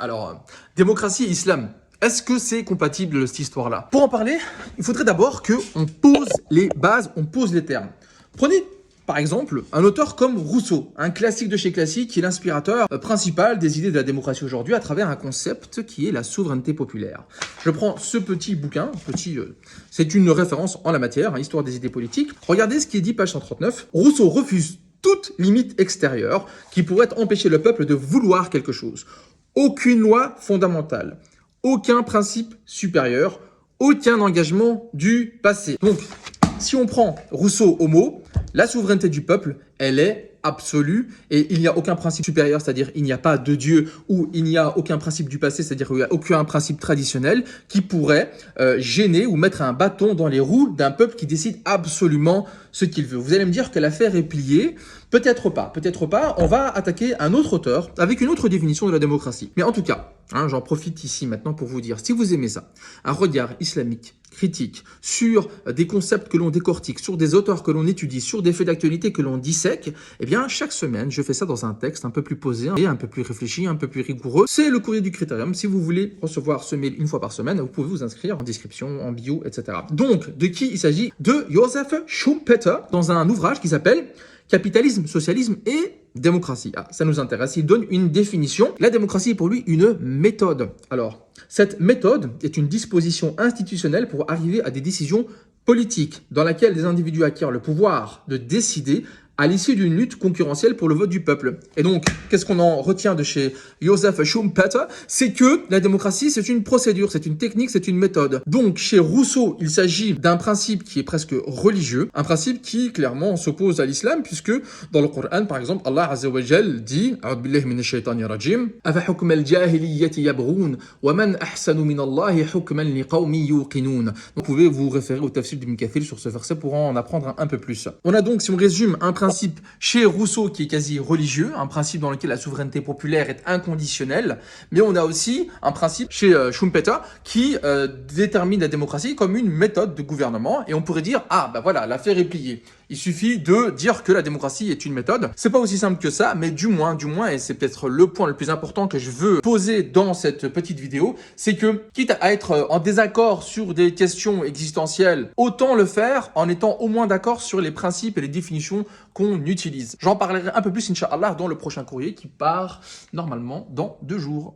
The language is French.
Alors, démocratie et islam, est-ce que c'est compatible cette histoire-là? Pour en parler, il faudrait d'abord qu'on pose les bases, on pose les termes. Prenez par exemple un auteur comme Rousseau, un classique de chez classique qui est l'inspirateur principal des idées de la démocratie aujourd'hui à travers un concept qui est la souveraineté populaire. Je prends ce petit bouquin, c'est une référence en la matière, histoire des idées politiques. Regardez ce qui est dit, page 139. Rousseau refuse toute limite extérieure qui pourrait empêcher le peuple de vouloir quelque chose. Aucune loi fondamentale, aucun principe supérieur, aucun engagement du passé. Donc, si on prend Rousseau au mot, la souveraineté du peuple, elle est absolue et il n'y a aucun principe supérieur, c'est-à-dire il n'y a pas de Dieu ou il n'y a aucun principe du passé, c'est-à-dire il n'y a aucun principe traditionnel qui pourrait gêner ou mettre un bâton dans les roues d'un peuple qui décide absolument ce qu'il veut. Vous allez me dire que l'affaire est pliée. Peut-être pas. On va attaquer un autre auteur avec une autre définition de la démocratie. Mais en tout cas, j'en profite ici maintenant pour vous dire, si vous aimez ça, un regard islamique, critique, sur des concepts que l'on décortique, sur des auteurs que l'on étudie, sur des faits d'actualité que l'on dissèque, eh bien, chaque semaine, je fais ça dans un texte un peu plus posé, et un peu plus réfléchi, un peu plus rigoureux. C'est le courrier du Critérium. Si vous voulez recevoir ce mail une fois par semaine, vous pouvez vous inscrire en description, en bio, etc. Donc, de qui il s'agit? De Joseph Schumpeter, dans un ouvrage qui s'appelle Capitalisme, socialisme et démocratie. Ça nous intéresse. Il donne une définition. La démocratie est pour lui une méthode. Alors, cette méthode est une disposition institutionnelle pour arriver à des décisions politiques dans laquelle des individus acquièrent le pouvoir de décider à l'issue d'une lutte concurrentielle pour le vote du peuple. Et donc, qu'est-ce qu'on en retient de chez Joseph Schumpeter? C'est que la démocratie, c'est une procédure, c'est une technique, c'est une méthode. Donc, chez Rousseau, il s'agit d'un principe qui est presque religieux, un principe qui, clairement, s'oppose à l'islam, puisque dans le Coran, par exemple, Allah Azza wa Jal dit « A'udhu billahi minash shaitanir rajim afa hukma al-jahiliyyati yabghun wa man ahsanu min Allahi hukman liqawmin yuqinun » Donc, vous pouvez vous référer au tafsir d'Ibn Kathir sur ce verset pour en apprendre un peu plus. On a donc, si on résume, un principe chez Rousseau qui est quasi religieux, un principe dans lequel la souveraineté populaire est inconditionnelle, mais on a aussi un principe chez Schumpeter qui détermine la démocratie comme une méthode de gouvernement, et on pourrait dire, voilà, l'affaire est pliée. Il suffit de dire que la démocratie est une méthode. C'est pas aussi simple que ça, mais du moins, et c'est peut-être le point le plus important que je veux poser dans cette petite vidéo, c'est que, quitte à être en désaccord sur des questions existentielles, autant le faire en étant au moins d'accord sur les principes et les définitions qu'on utilise. J'en parlerai un peu plus, Inch'Allah, dans le prochain courrier qui part normalement dans 2 jours.